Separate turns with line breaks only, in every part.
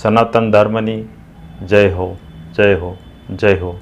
સનાતન ધર્મની જય હો, જય હો, જય હો.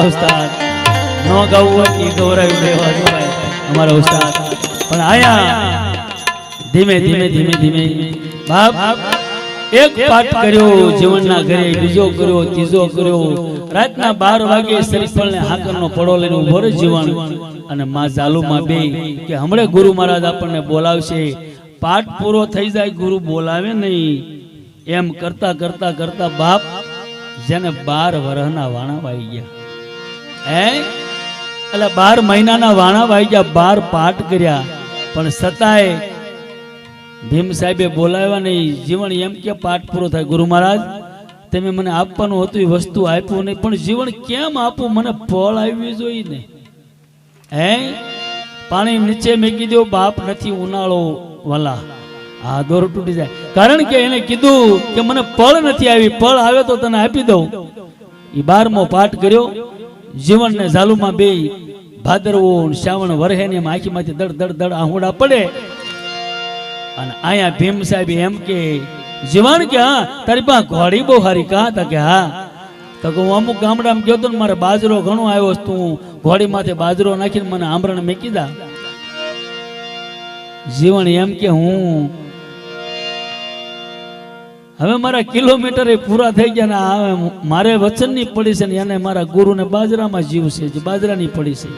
ઉસ્તાદ નો ગાવું હોય એ ગૌરવ દેવા ભાઈ અમારા ઉસ્તાદ પણ આયા ધીમે ધીમે ધીમે ધીમે બાપ એક પાઠ કર્યો જીવનના ઘરે, બીજો કર્યો, ત્રીજો કર્યો. રાતના 12 વાગે શ્રીફળને હાકરનો પડો લઈને ઉભો રહ્યો જીવન અને માં જાલુમાં બે કે હમણે ગુરુ મહારાજ આપણને બોલાવશે. પાઠ પૂરો થઈ જાય ગુરુ બોલાવે નહીં એમ કરતા કરતા કરતા બાપ જેને 12 વર્ષના વાણા વાઈ ગયા એટલે 12 મહિનાના વાણા વાઈ ગયા, 12 પાઠ કર્યા પણ છતાંય ભીમ સાહેબે બોલાવ્યા નહીં. જીવન એમ કે પાઠ પૂરો થાય ગુરુ મહારાજ તમે મને આપવાનું હતું એ વસ્તુ આપ્યું નહીં પણ જીવન કેમ આપું, મને ફળ આવ્યું જોઈએ ને. પાણી નીચે મેકી દો બાપ નથી ઉનાળો વાલા, હા દોર તૂટી જાય. કારણ કે એને કીધું કે મને ફળ નથી આવી, ફળ આવે તો તને આપી દઉં. એ 12મો પાઠ કર્યો. જીવનને ઝાલુમાં બે ભાદરવો શ્રાવણ વરહે ને આંખીમાંથી દડ દડ દડ આહુડા પડે અને આયા ભીમ સાહેબ એમ કે જીવન કે હા તારી પાસે ઘોડી બહુ હારી કા તા કે હા તો હું અમુક ગામડામાં ગયો તો ને મારે બાજરો ઘણો આવ્યો તું ઘોડી માથે બાજરો નાખીને મને આંબરણ મેકી દા. જીવન એમ કે હું હવે મારા કિલોમીટર પૂરા થઈ ગયા ને હવે મારે વચનની પડી છે ને એને મારા ગુરુને બાજરામાં જીવ છે જે બાજરાની પડી છે.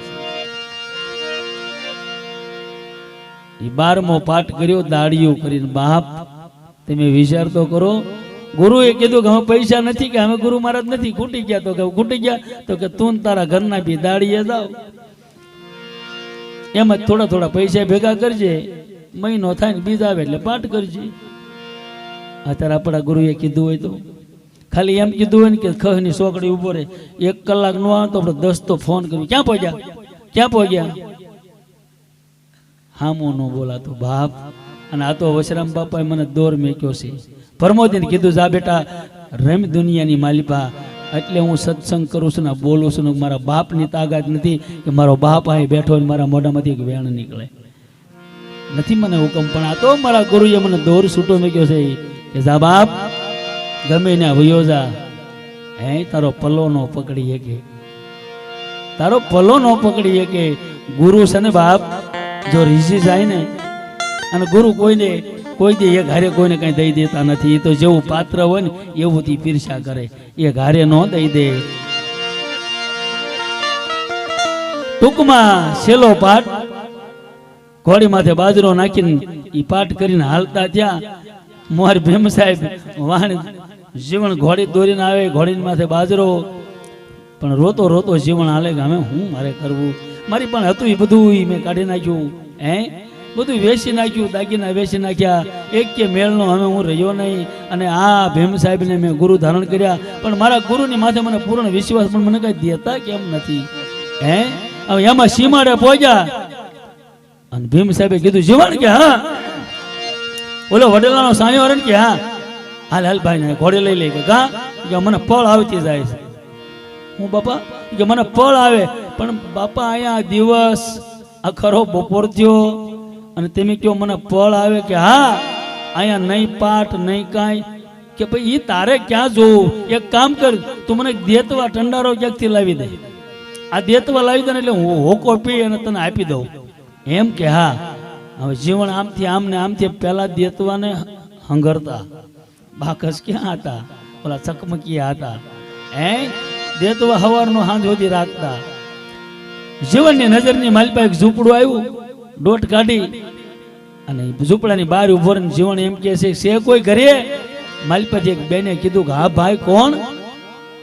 એ 12મો પાઠ કર્યો દાડિયું કરીને. બાપ તમે વિચાર તો કરો. ગુરુએ કીધું કે અમે પૈસા નથી, કે અમે ગુરુ મહારાજ નથી, ખૂટી ગયા. તો કે ખૂટી ગયા તો કે તું તારા ઘરના બી દાડીએ જાવ, એમ જ થોડા થોડા પૈસા ભેગા કરજે, મહિનો થાય ને બીજા આવે એટલે પાઠ કરજે. અત્યારે આપણા ગુરુએ કીધું હોય તો ખાલી એમ કીધું હોય ને કે ખની સોકડી ઉભો રહે, 1 કલાક નો આવે તો આપણે 10 તો ફોન કર્યું, ક્યાં પહોંચ્યા ક્યાં પહોંચ્યા, હામો નો બોલાતો બાપ. અને આ તો વશરામ બાપાએ મને દોર મેક્યો છે. પરમોદીને કીધું જા બેટા રમ દુનિયાની માલિપા, એટલે હું સત્સંગ કરું છું ને બોલું છું ને મારા બાપની તાકાત નથી કે મારો બાપ અહીં બેઠો ને મારા મોઢામાંથી એક વેણ નીકળે, નથી મને હુકમ. પણ આ તો મારા ગુરુએ મને દોર છૂટો મેક્યો છે કે જા બાપ ગમે ને વયો જા, હે તારો પલ્લો નો પકડી કે, તારો પલ્લો નો પકડી કે. ગુરુ છે ને બાપ જો રીઝી જાય ને, અને ગુરુ કોઈને કોઈ દે એક હારે કોઈને કઈ દઈ દેતા નથી. એ તો જેવું પાત્ર હોય ને એવું થી પીરસા કરે, એક હારે નો દઈ દે. ટૂંકમાં છેલ્લો પાઠ ઘોડી માથે બાજરો નાખીને એ પાઠ કરીને હાલતા ત્યાં મોર ભીમ સાહેબ વાણ જીવન ઘોડી દોરીને આવે, ઘોડી માથે બાજરો, પણ રોતો રોતો જીવન હાલે કે અમે હું મારે કરવું, મારી પણ હતું એ બધું મેં કાઢી નાખ્યું, હે બધું વેચી નાખ્યું, દાગીના વેચી નાખ્યા, એક કે મેળનો હવે હું રહ્યો નહીં. અને આ ભીમ સાહેબને મેં ગુરુ ધારણ કર્યા, પણ મારા ગુરુની માથે મને પૂર્ણ વિશ્વાસ, પણ મને કઈ દેતા કેમ નથી, હે હવે એમાં સીમાડે પહોંચ્યા. અને ભીમ સાહેબે કીધું જીવન કે હા, ઓલો વડેલાનો સાયો કે હા હાલ હાલ ભાઈ ને ઘોડે લઈ લે કે મને પળ આવતી જાય છે. હું બાપા કે મને પળ આવે, પણ બાપા અહીંયા દિવસ અખરો બપોર થયો અને તમે કહો મને પળ આવે કે હા અહીંયા નહીં પાઠ નહીં કાંઈ, કે ભાઈ એ તારે ક્યાં જોવું, એક કામ કર તું મને દેતવા ટંડારો ક્યાંકથી લાવી દે, આ દેતવા લાવી દે ને એટલે હું હોકો પી અને તને આપી દઉં, એમ કે હા. હવે જીવન આમથી આમ ને આમથી પેલા દેતવાને હંગરતા, બાકસ ક્યાં હતા, ઓલા ચકમકિયા હતા, હે દેતવા હવારનો હાંજ સુધી રાખતા. જીવનની નજરની માલપા એક ઝૂંપડું આવ્યું, દોટ કાઢી અને ઝૂંપડાની બહાર ઉભો રહીને જીવન એમ કે છે કોઈ ઘરે, માલપાથી એક બેને કીધું કે હા ભાઈ કોણ,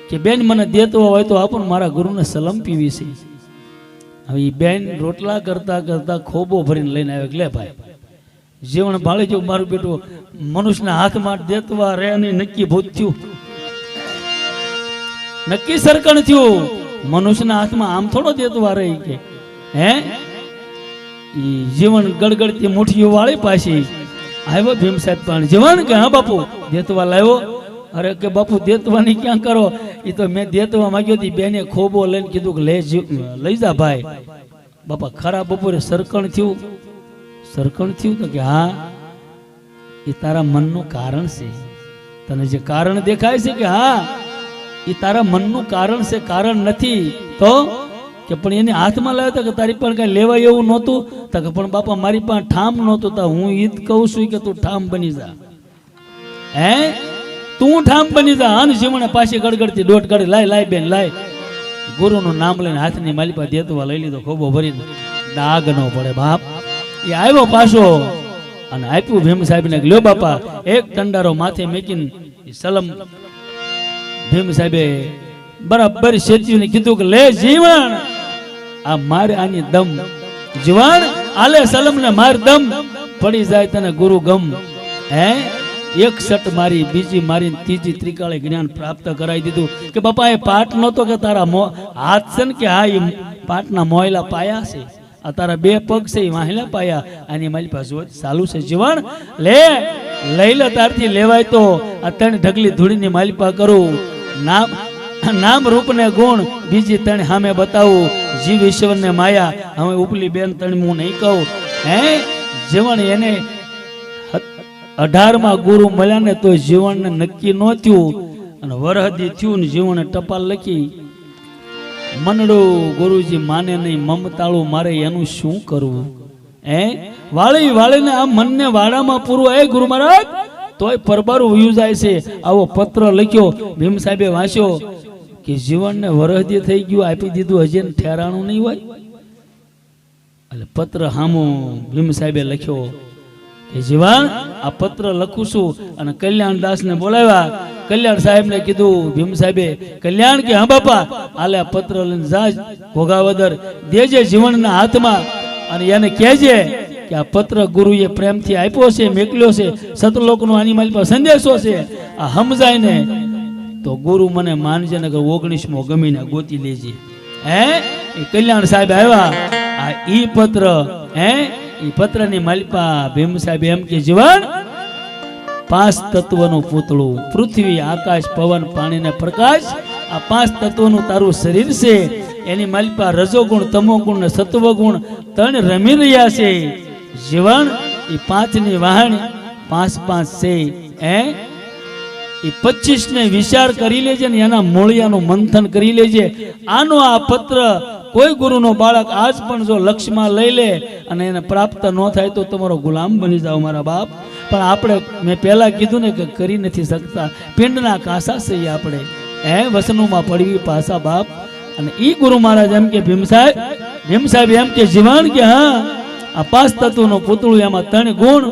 કે બેન મને દેતો હોય તો આપણ મારા ગુરુને સલમ પીવી છે. હવે એ બેન રોટલા કરતા કરતા ખોબો ભરીને લઈને આવ્યો, લે ભાઈ. જીવન ભાળી જો મારું બેટું મનુષ્યના હાથમાં દેતવા રે નહીં, નક્કી ભૂત થયું, નક્કી સરકણ થયું. મનુષ્યના હાથમાં આમ થોડો દેતવા રહી કે, હે જીવન ગડગડતી મુઠ્ઠીઓ વાળી પાછી આવ્યો ભીમ સાહેબ પણ. જીવન કે હા બાપુ દેતવા લાવ્યો, અરે કે બાપુ દેતવાની ક્યાં કરો, એ તો મેં દેતવા માંગ્યો હતી, બેને ખોબો લઈને કીધું કે લઈ જા ભાઈ. બાપા ખરા બપોરે સરકણ થયું, સરકણ થયું તો કે હા એ તારા મનનું કારણ છે, તને જે કારણ દેખાય છે કે હા એ તારા મનનું કારણ છે, કારણ નથી તો કે પણ એને હાથમાં લાવ્યો તો કે તારી પણ કઈ લેવાય એવું નહોતું, તો કે પણ બાપા મારી પાસે ઠામ નહોતું, તો હું ઈ જ કહું છું કે તું ઠામ બની જા, હે તું ઠામ બની જા. અને જીવણે પાછી ગડગડતી દોટ કાઢી, લાય લાય બેન લાય. ગુરુનું નામ લઈને હાથની માલિપા દેતવા લઈ લીધો, ખોબો ભરીને, ડાગ ન પડે બાપ. એ આવ્યો પાછો અને આપ્યું ભીમ સાહેબ ને, લ્યો બાપા એક ટંડારો માથે મેકીને સલમ. ભીમ સાહેબે બરાબર શેત્યુને કીધું કે લે જીવન આ મારે આની દમ, જીવન આલે સલમ ને માર દમ, પડી જાય તને ગુરુ ગમ, હે એક સટ મારી, બીજી મારી, ત્રીજી ત્રિકાળે જ્ઞાન પ્રાપ્ત કરાવી દીધું. કે બાપા એ પાઠ નહોતો કે તારા હાથ છે ને કે હા એ પાઠના મોયલા પાયા છે, આ તારા 2 પગ છે એ વાહેલા પાયા, આની મારી પાસે ચાલુ છે. જીવન લે લઈ લે, તારથી લેવાય તો આ 3 ઢગલી ધૂળીની માલિપા કરું, નામ નામ રૂપ ને ગુણ બીજી 3 સામે બતાવું, જીવ ઈશ્વર ને માયા હવે ઉપલી બેન 3 હું નહીં કહું, હે જીવન એને 18માં ગુરુ મળ્યા ને તો જીવનને નક્કી ન થયું, અને વરહદી થયું ને જીવને ટપાલ લખી, મનડું ગુરુજી માને નહીં, મમતાળું મારે એનું શું કરવું, હે વાળી વાળીને આ મનને વાડામાં પૂરવું, એ ગુરુ મહારાજ તોય પરબારું વયું જાય છે. આવો પત્ર લખ્યો ભીમ સાહેબે વાંચ્યો કે જીવનને વરહદી થઈ ગયું, આપી દીધું, હજી ઠેરાણું નહીં હોય. એટલે પત્ર હામો ભીમ સાહેબે લખ્યો કે જીવન આ પત્ર લખું છું. અને કલ્યાણદાસ ને બોલાવ્યા. કલ્યાણ સાહેબ ને કીધું ભીમ સાહેબે, કલ્યાણ કે હા બાપા, આલે આ પત્ર લઈને જા ઘોઘાવદર દેજે જીવનના હાથમાં, અને એને કહેજે કે આ પત્ર ગુરુએ પ્રેમથી આપ્યો છે, મેકલ્યો છે, સતલોકનો આની મારી પાસે સંદેશો છે. આ સમજાય ને તો ગુરુ મને માનજે, નગર 19મો ગમીને ગોતી લેજે. હે એ કલ્યાણ સાહેબ આવ્યા. આ ઈ પત્ર, હે ઈ પત્રની માલિપા ભીમ સાહેબ એમ કે જીવન 5 તત્વનું પૂતળું, પૃથ્વી આકાશ પવન પાણી ને પ્રકાશ, આ 5 તત્વનું તારું શરીર છે. એની માલિપા રજોગુણ તમોગુણ ને સત્વગુણ ત્રણ રમી રહ્યા છે. જીવન એ 5ની વાહણી 5 છે. હે એ 25 ને વિચાર કરી લેજે ને એના મૂળિયાનું મંથન કરી લેજે. આનો આ પત્ર કોઈ ગુરુનો બાળક આજ પણ જો લક્ષ્યમાં લઈ લે અને એને પ્રાપ્ત ન થાય તો તમારો ગુલામ બની જાવ મારા બાપ. પણ આપણે મેં પહેલા કીધું ને કે કરી નથી શકતા, પિંડના કાસા છીએ આપણે. હે વસનુમાં પડવી પાસા બાપ. અને ઈ ગુરુ મહારાજ એમ કે ભીમ સાહેબ એમ કે જીવન કે હા આ 5 તત્વનું પૂતળું, એમાં 3 ગુણ,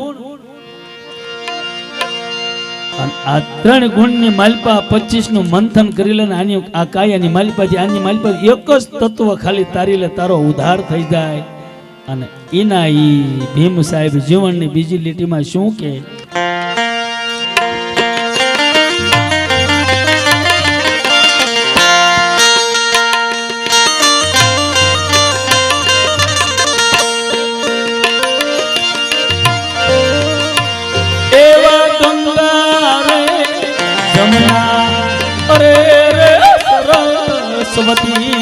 આ 3 ગુણની માલિપા 25 નું મંથન કરી લે. આની આ કાયાની માલિપાથી આની માલિપા એક જ તત્વ ખાલી તારી લે, તારો ઉદ્ધાર થઈ જાય. અને એના ઈ ભીમ સાહેબ જીવનની બીજી લીટીમાં શું કે, અરે રે સરસ્વતી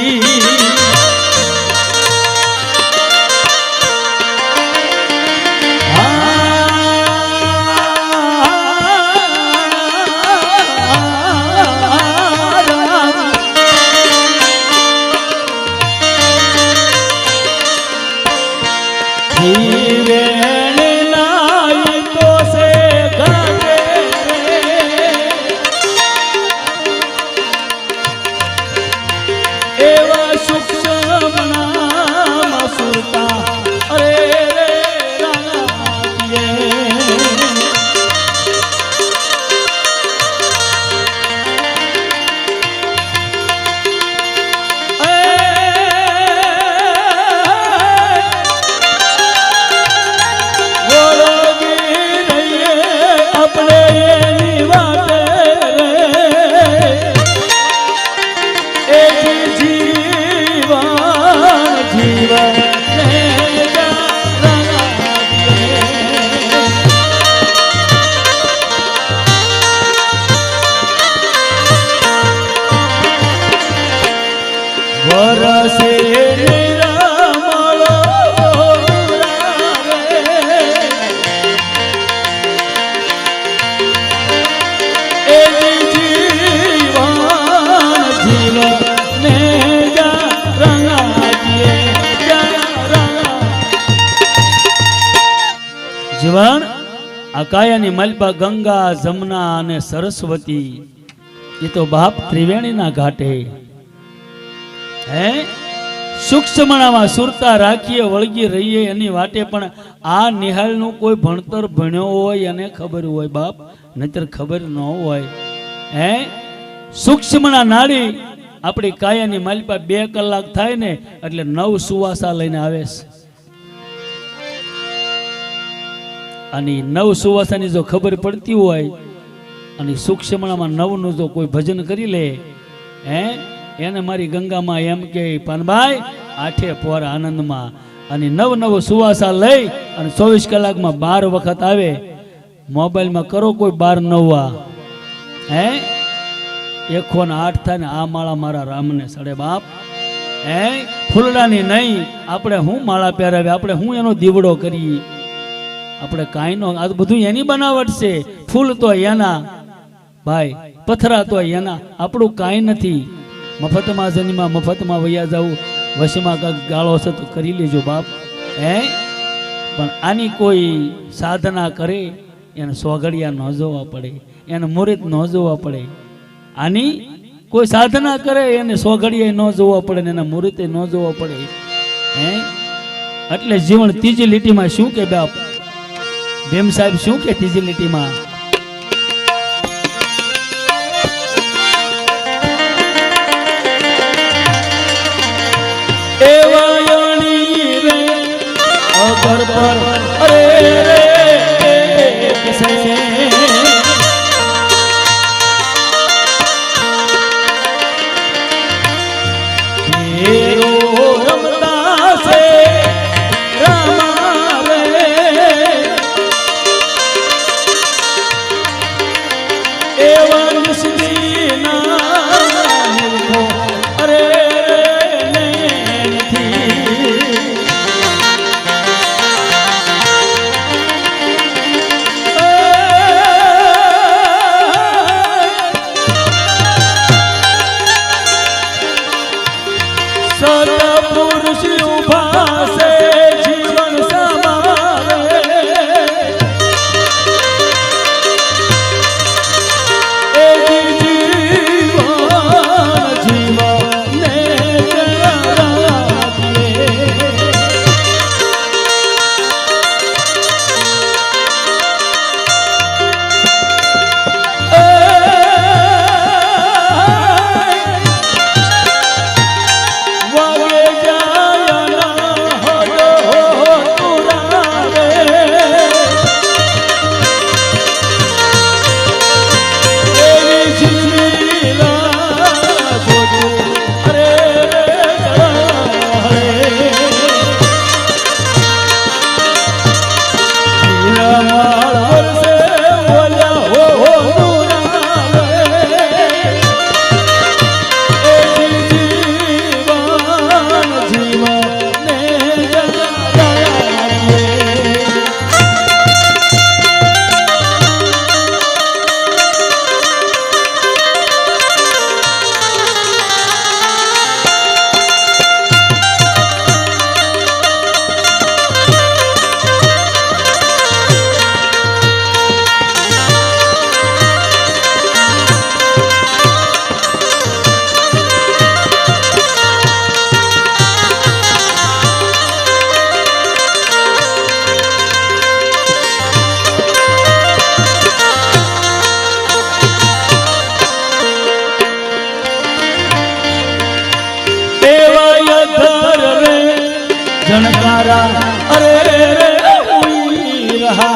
જીવન આ કાયાની માલિપા ગંગા જમના અને સરસ્વતી, એ તો બાપ ત્રિવેણીના ઘાટે. હે સૂક્ષ્મણામાં સુરતા રાખીએ વળગી રહીએ એની વાટે. પણ આ નિહાળનું કોઈ ભણતર ભણ્યો હોય એને ખબર હોય બાપ, નહીતર ખબર ન હોય. હે સૂક્ષ્મણા નાડી આપણી કાયાની માલિપા 2 કલાક થાય ને એટલે 9 સુવાસા લઈને આવે છે. અને 9 સુવાસાની જો ખબર પડતી હોય અને સૂક્ષ્મણામાં 9નું જો કોઈ ભજન કરી લે, હે એને મારી ગંગામાં એમ કે પાનભાઈ 8 પોર આનંદમાં. અને 9 સુવાસા લઈ અને 24 કલાકમાં 12 વખત આવે. મોબાઈલમાં કરો કોઈ 12 9, હે 108 થાય ને આ માળા મારા રામને સડે બાપ. હે ફૂલડાની નહીં, આપણે હું માળા પહેરાવે, આપણે હું એનો દીવડો કરી, આપણે કાંઈ નો. આ બધું એની બનાવટ છે. ફૂલ તો એના ભાઈ, પથરા તો એના, આપણું કાંઈ નથી. મફતમાં જન્મમાં મફતમાં વૈયા જવું, વશમાં કાંઈક ગાળો છે તો કરી લેજો બાપ. હે પણ આની કોઈ સાધના કરે એને સોગડિયા ન જોવા પડે, એને મુહૂર્ત ન જોવા પડે. આની કોઈ સાધના કરે એને સોગડિયા ન જોવા પડે ને એના મુહૂર્તે ન જોવા પડે. હે એટલે જીવન ત્રીજી લીટીમાં શું કે બાપ ભીમ સાહેબ શું કે ત્રીજી લીટીમાં अगर पर अरे कैसे तेरो रमता से रामा रे एवं निस्दीना अरे सतपुरुष उभा से जीवन समारे जीवन जीवन ने जनकारा अरे रे उई रहा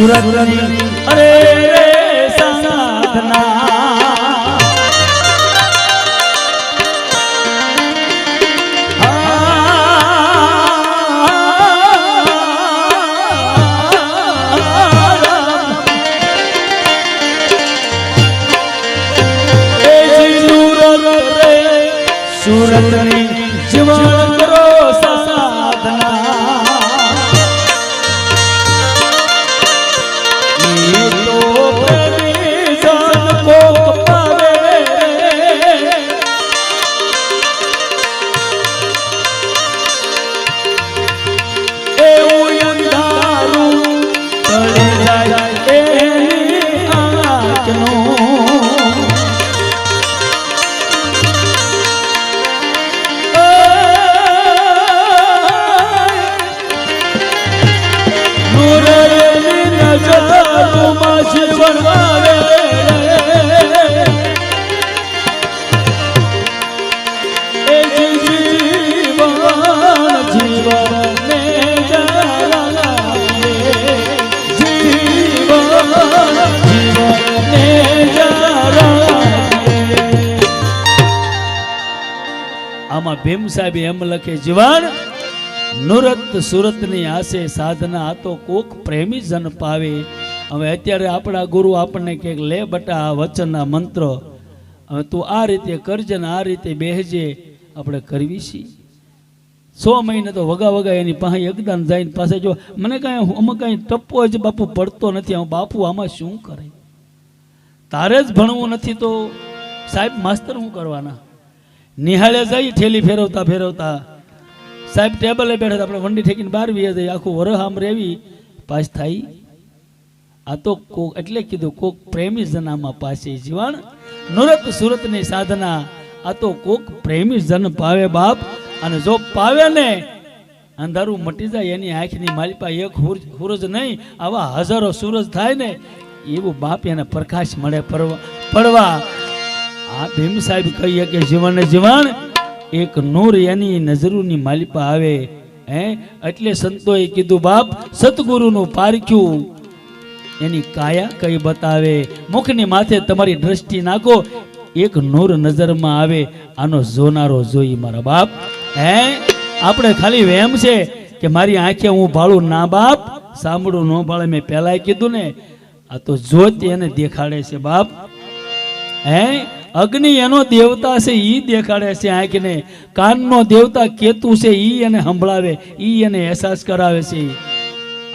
સુરતની અરે રે સાધના સુરતની જીવન કરો સાધના એ તો પ્રેમી જન કોક પાવે એવું અંધારું તળી જાય એની આંખનું જીવન આવે એ જીવન જીવને આમાં ભીમ સાહેબ એમ લખે જીવન નુરત સુરતની આશે સાધના આ તો કોક પ્રેમી જન પાવે. હવે અત્યારે આપણા ગુરુ આપણને કે લે બટા આ વચનના મંત્ર હવે તું આ રીતે કરજે ને આ રીતે બેહજે આપણે કરવી છીએ. 100 મહિને તો વગા વગા એની પાસે એકદમ જઈને પાસે જો મને કાંઈ અમે કાંઈ ટપ્પો જ બાપુ પડતો નથી. હું બાપુ આમાં શું કરે તારે જ ભણવું નથી તો સાહેબ માસ્તર શું કરવાના. નિહાળે જઈ ઠેલી ફેરવતા ફેરવતા સાહેબ ટેબલે બેઠા આપણે વંડી ઠેકીને બહાર વી જઈએ આખું વરહ આમ રેવી પાસ થાય. આ તો કોક એટલે કીધું કોક પ્રેમી જનામાં પાસે જીવન નુરત સુરતની સાધના આ તો કોક પ્રેમી જન પાવે બાપ. અને જો પાવે ને અંધારું મટી જાય એની આંખની માલિપા એક સૂરજ નહીં આવા હજારો સૂરજ થાય ને એવું બાપ એને પ્રકાશ મળે પડવા. આ ભીમ સાહેબ કહીએ કે જીવન જીવન એક નૂર એની નજરોની માલિપા આવે હે એટલે સંતોએ કીધું બાપ સતગુરુનું પારખ્યું એની કાયા કઈ બતાવે. મુખની માથે તમારી દ્રષ્ટિ નાખો એક નૂર નજરમાં આવે આનો જોનારો જોઈ મારા બાપ. હે આપણે ખાલી વેમ છે કે મારી આંખે હું ભાળું ના બાપ સાંભળું ન ભાળે મેં પહેલા કીધું ને આ તો જોત એને દેખાડે છે બાપ. હે અગ્નિ એનો દેવતા છે ઈ દેખાડે છે આંખને. કાનનો દેવતા કેતુ છે ઈ એને સંભળાવે ઈ એને અહેસાસ કરાવે છે.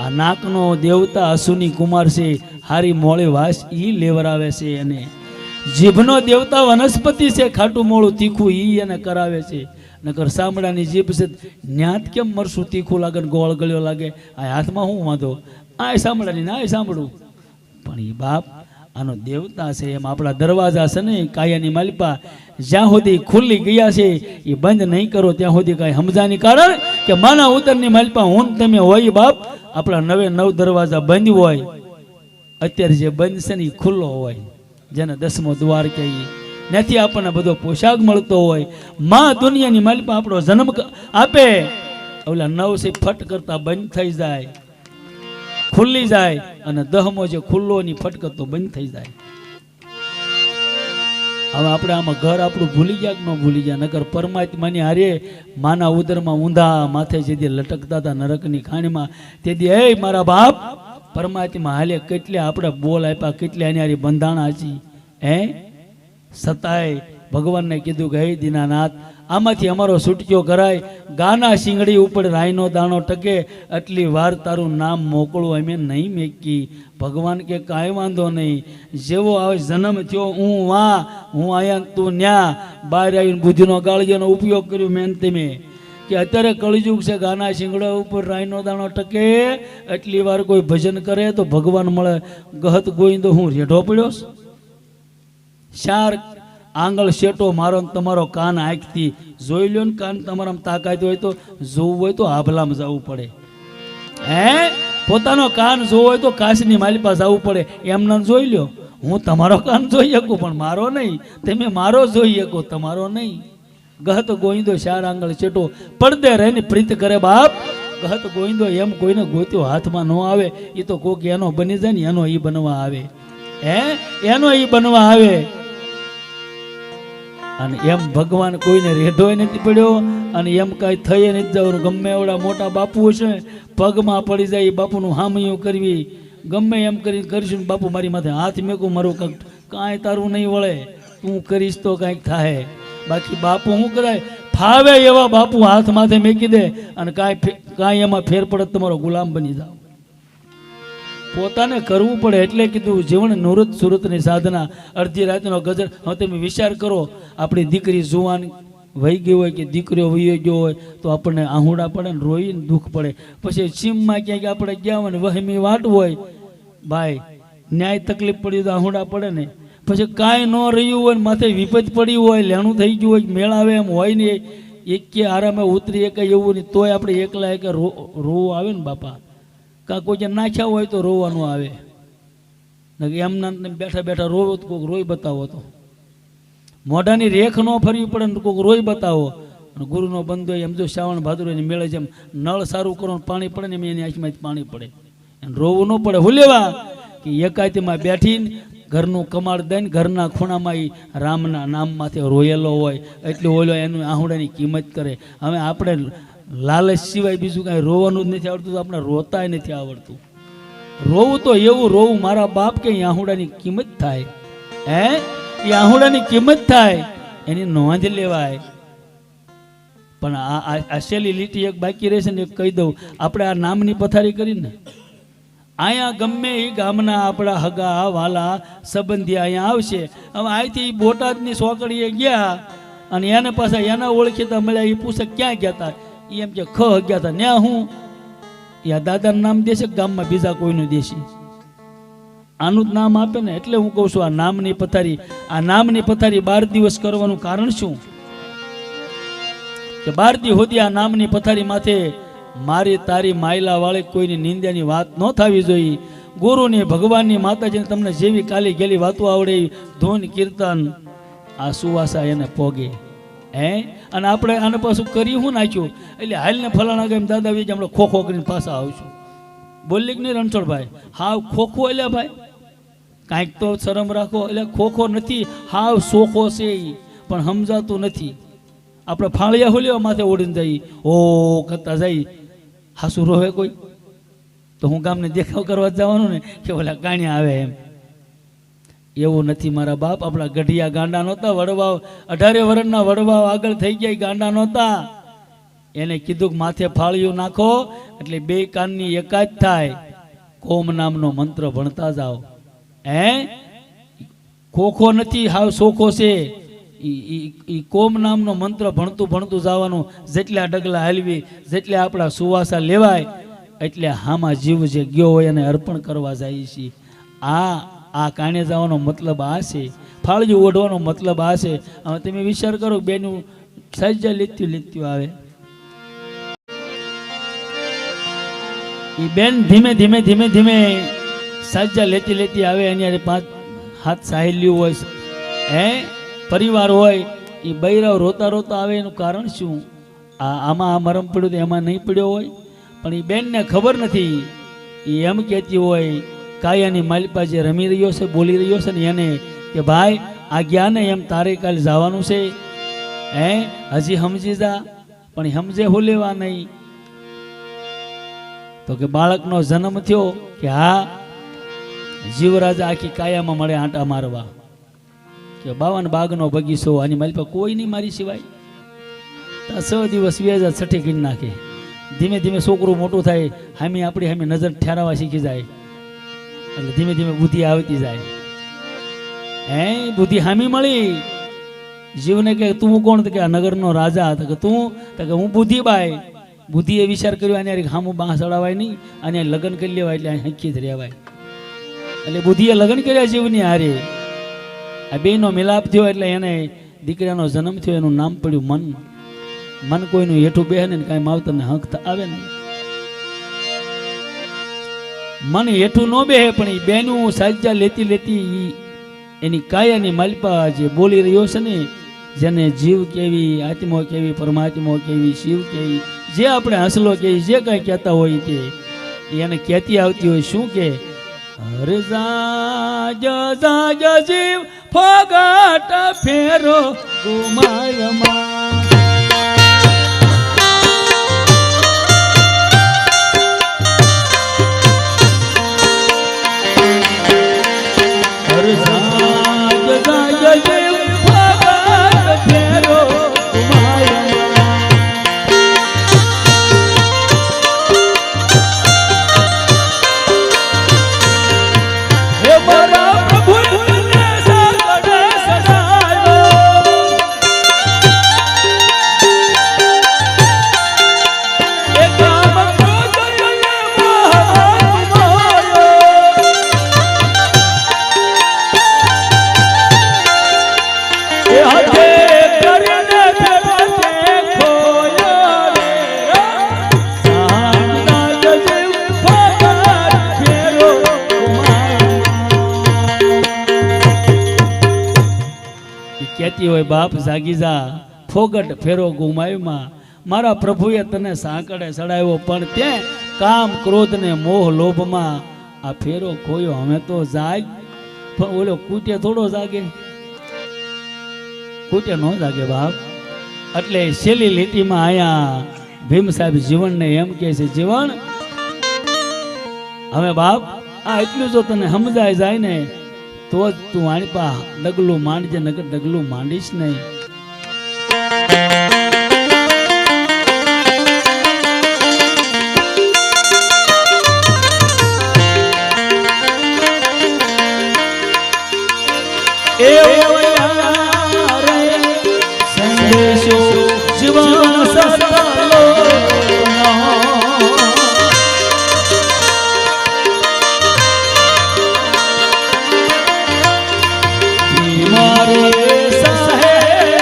આ નાકનો દેવતા અસુની કુમાર છે હારી મોળી વાસ ઈ લેવરાવે છે. અને જીભનો દેવતા વનસ્પતિ છે ખાટું મોળું તીખું ઈ એને કરાવે છે. નકર સાંભળાની જીભ છે ન્યાત કેમ મરશું તીખું લાગે ને ગોળ ગળ્યો લાગે આ હાથમાં હું વાંધો આ સાંભળાની ના સાંભળું પણ એ બાપ આનો દેવતા છે. એમ આપણા દરવાજા છે ને કાયાની માલિપા જ્યાં સુધી ખુલ્લી ગયા છે એ બંધ નહીં કરો ત્યાં સુધી કાંઈ સમજાની કારણ કે માના ઉતરની માલિપા હું તમે હોય બાપ આપણા 9 દરવાજા બંધ હોય અત્યારે જે બંધ છે ને એ ખુલ્લો હોય જેને 10મો દ્વાર કહીએ નથી આપણને બધો પોશાક મળતો હોય. માં દુનિયાની માલિપા આપણો જન્મ આપે ઓલા 9 છે ફટ કરતા બંધ થઈ જાય ખુલ્લી જાય અને 10મો જે ખુલ્લો ની ફટકતો બંધ થઈ જાય. હવે આપણે આમાં ઘર આપણું ભૂલી ગયા કે ન ભૂલી ગયા. નકર પરમાત્માની હારે માના ઉદરમાં ઊંધા માથે જેથી લટકતા હતા નરકની ખાણીમાં તેથી એ મારા બાપ પરમાત્મા હાલે કેટલે આપણે બોલ આપ્યા કેટલે એની હારી બંધાણા હતી. હે સતાય ભગવાનને કીધું કે હે દીનાનાથ આમાંથી અમારો છૂટક્યો કરાય. ગાના શિંગડી ઉપર રાયનો દાણો ટકે એટલી વાર તારું નામ મોકળું અમે નહીં મેકી. ભગવાન કે કાંઈ વાંધો નહીં જેવો આવે જન્મ થયો હું આયા તું ન્યા બહાર આવીને બુદ્ધિનો ગાળિયાનો ઉપયોગ કર્યો મેં તમે કે અત્યારે કળિયુગ છે ગાના શિંગડા ઉપર રાયનો દાણો ટકે એટલી વાર કોઈ ભજન કરે તો ભગવાન મળે. ગહત ગોઈંદો હું રેઢો પડ્યો 4 આંગળ શેટો મારો તમારો કાન આંખથી જોઈ લ્યો ને કાન તમારામાં તાકાત હોય તો જોવું હોય તો આભલામાં જવું પડે. હે પોતાનો કાન જોવો હોય તો કાશની માલિપા જવું પડે. એમને જોઈ લ્યો હું તમારો કાન જોઈ શકું પણ મારો નહીં. તમે મારો જોઈ શકો તમારો નહીં. ગહત ગોઈંદો 4 આંગળ શેટો પડદે રહીને પ્રીત કરે બાપ. કહત ગોવિંદો એમ કોઈને ગોત્યો હાથમાં ન આવે એ તો કોક એનો બની જાય ને એનો ઈ બનવા આવે, એનો ઈ બનવા આવે. અને એમ ભગવાન કોઈને રેઢોય નથી પડ્યો અને એમ કાંઈ થઈ નથી જવાનું. ગમે એવડા મોટા બાપુ છે પગમાં પડી જાય એ બાપુનું હામયું કરવી, ગમે એમ કરીને કરીશું ને બાપુ મારી માથે હાથ મેકું મારું કાંઈ તારું નહીં વળે, તું કરીશ તો કાંઈક થાય. બાકી બાપુ શું કરાય, ફાવે એવા બાપુ હાથ માથે મેકી દે અને કાંઈ એમાં ફેર પડે તમારો ગુલામ બની જાવ. પોતાને કરવું પડે એટલે કીધું જીવન નુરત સુરતની સાધના, અડધી રાતનો ગજર. હવે તમે વિચાર કરો, આપણી દીકરી જુવાન વહી ગઈ હોય કે દીકરીઓ વહી ગયો હોય તો આપણને આહુડા પડે ને રોઈને દુઃખ પડે. પછી સીમમાં ક્યાંક આપણે ગયા હોય ને વહેમી વાટ હોય ભાઈ, ન્યાય તકલીફ પડી તો આહુડા પડે ને. પછી કાંઈ ન રહ્યું હોય ને માથે વિપત પડી હોય, લેણું થઈ ગયું હોય, મેળાવે એમ હોય ને એક કે આરામે ઉતરી એક એવું નહીં તોય આપણે એકલા એક રોવું આવે ને બાપા. કાં કોઈ નાખ્યા હોય તો રોવાનું આવે, એમના બેઠા બેઠા રોવો તો કોઈક રોઈ બતાવો, તો મોઢાની રેખ ન ફરવી પડે ને કોઈક રોઈ બતાવો. અને ગુરુનો બંધો એમ જો શ્રાવણ ભાદરો એની મેળે જેમ નળ સારું કરો પાણી પડે ને એમ એની આંખમાં પાણી પડે, એને રોવું ન પડે. હું લેવા કે એકાતીમાં બેઠીને ઘરનું કમાડ દઈને ઘરના ખૂણામાં એ રામના નામમાંથી રોયેલો હોય એટલે ઓલો એનું આહુડાની કિંમત કરે. હવે આપણે લાલચ સિવાય બીજું કાંઈ રોવાનું જ નથી આવડતું, તો આપણે રોતાય નથી આવડતું. રોવું તો એવું રોવું મારા બાપ કે આહુડાની કિંમત થાય, એ આહુડાની કિંમત થાય એની નોંધ લેવાય. પણ આ છેલ્લી લીટી એક બાકી રહેશે ને એક કહી દઉં, આપણે આ નામની પથારી કરીને અહીંયા ગમે એ ગામના આપણા હગા વાલા સંબંધી અહીંયા આવશે. હવે અહીંથી બોટાદની સોકડીએ ગયા અને એને પાછા એના ઓળખીતા મળ્યા, એ પૂછે ક્યાં ગયા હતા, એમ કે ખ ગયા હતા ન્યા. હું યા દાદાનું નામ દેશે ગામમાં બીજા કોઈનું દેશે, આનું જ નામ આપે ને. એટલે હું કહું છું આ નામની પથારી, આ નામની પથારી 12 દિવસ કરવાનું કારણ શું કે 12 દી સુધી આ નામની પથારી માથે મારી તારી માયલા વાળી કોઈની નિંદાની વાત ન થવી જોઈએ. ગુરુની ભગવાનની માતાજીને તમને જેવી કાલી ગેલી વાતો આવડે, ધૂન કીર્તન આ સુવાસા એને પોગે. અને આપણે આને પાછું કરી શું નાખ્યું એટલે હાલને ફલાણા ગામ દાદા વીજ આપણે ખોખો કરીને પાછા આવશું. બોલી કે નહીં રણછોડભાઈ, હાવ ખોખો એટલે ભાઈ કાંઈક તો શરમ રાખો. એટલે ખોખો નથી, હાવ સોખો છે પણ સમજાતું નથી. આપણે ફાળિયા હોલ્યો માથે ઓડીને જઈ ઓ કરતા જઈ, હાસુ રોવે કોઈ તો હું ગામને દેખાવ કરવા જવાનું ને કે ઓલા કાણ્યા આવે એમ. એવું નથી મારા બાપ. આપણા ગઢિયા ગાંડા નહોતા, વડવાઓ 18 વર્ષના વડવાઓ આગળ થઈ ગયા, ગાંડા નહોતા. એને કીધું કે માથે ફાળિયું નાખો એટલે 2 કાનની એકાદ થાય. કોમ નામનો મંત્ર ભણતા જાઓ. ખોખો નથી, હાવ સોખો છે. ઈ કોમ નામનો મંત્ર ભણતું ભણતું જવાનું. જેટલા ડગલા હાલવી, જેટલા આપણા સુવાસા લેવાય એટલે હામાં જીવ જે ગયો હોય એને અર્પણ કરવા જાય છે. આ કાણે જવાનો મતલબ આ છે, ફાળિયું ઓઢવાનો મતલબ આ છે. હવે તમે વિચાર કરો, બેનું સજ્જા લીત્યું આવે, એ બેન ધીમે ધીમે ધીમે ધીમે સજ્જા લેતી આવે. એની 5 હાથ સાહેલ્યું હોય, પરિવાર હોય, એ બૈરાવ રોતા રોતા આવે. એનું કારણ શું? આમાં આ મરમ પડ્યું તો એમાં નહીં પડ્યો હોય, પણ એ બેનને ખબર નથી. એ એમ કહેતી હોય કાયાની માલિપા જે રમી રહ્યો છે, બોલી રહ્યો છે ને એને કે ભાઈ આ ગયા ને એમ તારે કાલે જવાનું છે, હજી સમજી જા. પણ સમજે હું લેવા નહીં. તો કે બાળકનો જન્મ થયો કે હા જીવરાજા આખી કાયામાં મળે આંટા મારવા કે 52 બાગનો બગીચો, આની માલિપા કોઈ નહીં મારી સિવાય. 6 દિવસ વ્યાજા છઠ્ઠી કરી નાખે. ધીમે ધીમે છોકરું મોટું થાય, હામી આપણી હામી નજર ઠેરાવા શીખી જાય એટલે ધીમે ધીમે બુદ્ધિ આવતી જાય. બુદ્ધિ હામી મળી. જીવને કે તું કોણ? કે આ નગરનો રાજા. તો કે તું? તો કે હું બુદ્ધિબાઈ. બુદ્ધિએ વિચાર કર્યો આને હામું બાં ચડાવાય નહીં, અને લગ્ન કરી લેવાય એટલે હંકી જ રહેવાય. એટલે બુદ્ધિએ લગ્ન કર્યા જીવની હારે. આ બેનો મિલાપ થયો એટલે એને દીકરાનો જન્મ થયો. એનું નામ પડ્યું મન. મન કોઈનું હેઠું બેહે ને કાંઈ માવતરને હક આવે ને. મન હેઠું ન બેહે પણ એ બેનું સાજા લેતી એની કાયાની માલિપા જે બોલી રહ્યો છે ને, જેને જીવ કેવી, આત્મા કેવી, પરમાત્મા કેવી, શિવ કેવી, જે આપણે હસલો કે જે કઈ કહેતા હોય તે એને કહેતી આવતી હોય શું કે હરે જાજ જાજ જીવ ફગટ ફેરો ગુમાયમાં હરે જાજ જાજ જીવ ફગટ ફેરો ગુમાયમાં હે મારા પ્રભુ ને સાગડે સદાયો એ કામ ક્રોધને મોહ એ હાથે કરીને ફેરતે ખોયો રે સાંગના જીવ ફગટ ફેરો કહેતી હોય બાપ જાગી જા ફોગટ ફેરો ગુમાયુમાં મારા પ્રભુએ તને સાંકળે ચડાવ્યો પણ તે કામ ક્રોધ ને મોહ લોભમાં આ ફેરો ખોયો અમે તો જાગ પણ ઓલો કૂટે થોડો જાગે કૂટે ન જાગે બાપ એટલે છેલ્લી લીટીમાં આયા ભીમ સાહેબ જીવનને એમ કહે છે જીવન હવે બાપ આ એટલું જો તને સમજાય જાય ને તો જ તું આની પા ડગલું માંડજે નકર ડગલું માંડીશ નહીં એ રે સંદેશો જીવન સસલો મારે સાહેબ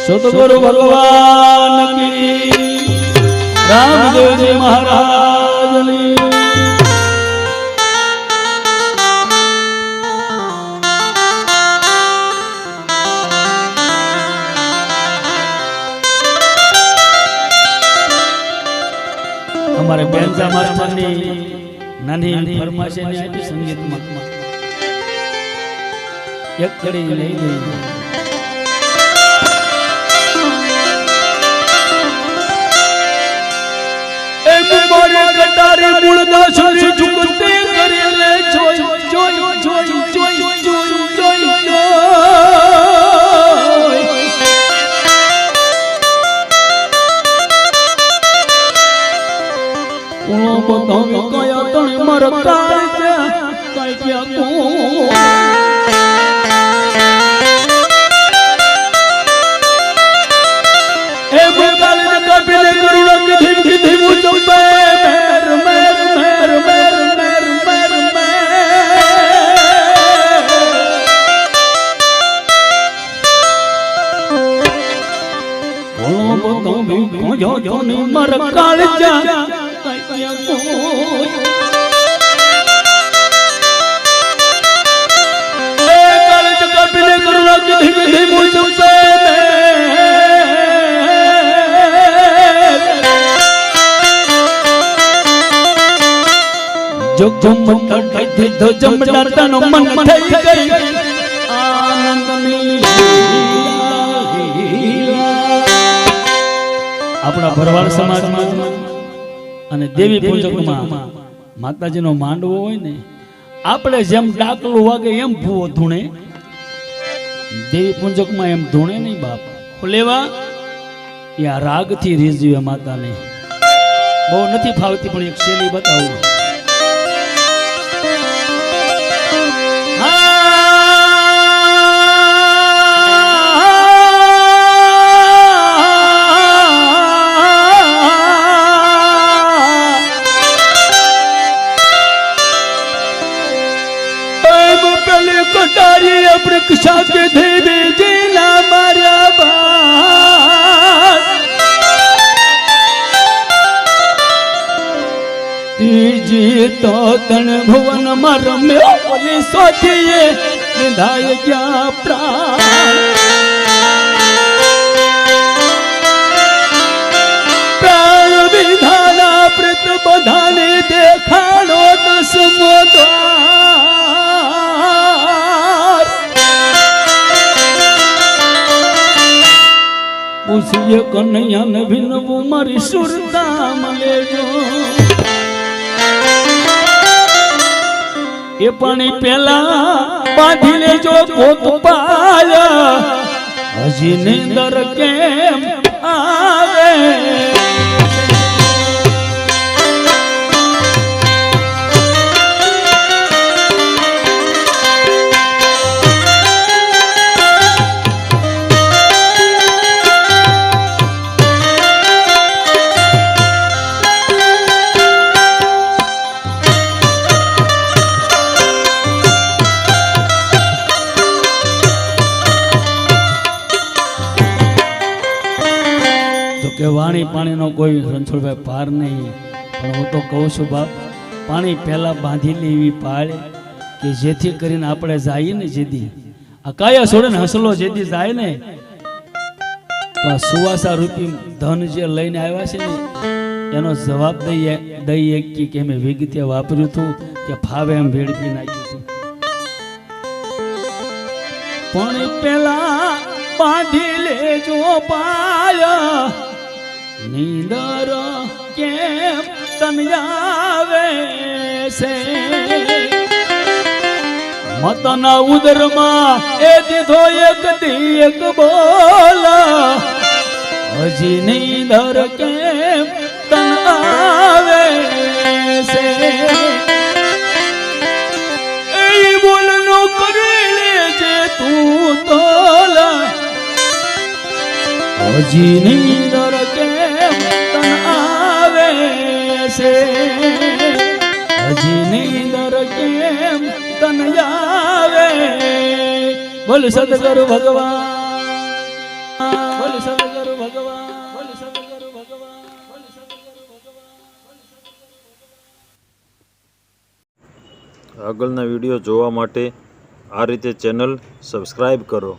સદગુરુ ભગવાન કી રામદેવજી મહારાજની हमारे बेंजा मास्टर ने नानी फरमाइश ने आपी संगीत में एक कड़ी लई गई एक मोरे कटारी मुळदा सुनी झुकते करे ले जोई जोई जोई जोई जोई जोई उनो बताओ कया तण मर काळजा काई क्या को ए बगाल का बिले करुणा की धीम चंपे मेर मेर मेर मेर मेर मेर उनो बताओ कया तण मर काळजा जो जमता थे तो जमता तन मन થઈ ગઈ આનંદની આપણા ભરવાડ સમાજમાં અને દેવી પૂજકમાં માતાજીનો માંડવો હોય ને આપણે જેમ ડાકલું વાગે એમ ભૂવો ધૂણે દેવી પૂજકમાં એમ ધૂણે નહીં બાપ લેવા એ આ રાગથી રીઝવે માતાને બહુ નથી ફાવતી પણ એક શૈલી બતાવું वृक्षा के देवी जिला मार्या बार तीजी तो तन भुवन मरम्यो बोली सोचिए निधाय क्या प्राण प्राण विधाना प्रत बधाने देखाड़ो दसमो पूछिए कन्हैया ने भिनवू मारी सुरता मले जो ये पानी पेला बांधी ले जो कोक पाया हजी नींदर केम आवे કે વાણી પાણીનો કોઈ રણછોડભાઈ પાર નહીં પણ હું તો કહું છું બાપ પાણી પહેલા બાંધેલી એવી પાળ કે જેથી કરીને આપણે જઈએ ને જેદી આ કાયા છોડે ને હસલો જેદી જાય ને તો આ સુવાસા રૂપી ધન જે લઈને આવ્યા છે ને એનો જવાબ દઈએ કે મેં વિગતે વાપર્યું હતું કે ફાવે એમ ભેળવી નાખ્યું હતું પણ પહેલા બાંધી લેજો પાળ નીંદર કેમ તનજાવે છે મતના ઉદરમાં એ દીધો એક દી એક બોલ હજી નીંદર કેમ તન આવે છે એ બોલનો કરી લેજે તું તોલ હજી નીંદર કેમ તન આવે છે હજી નીંદર કેમ તન આવે બોલ સદગુરુ ભગવાન બોલ
આગળના વિડીયો જોવા માટે આ રીતે ચેનલ સબસ્ક્રાઈબ કરો.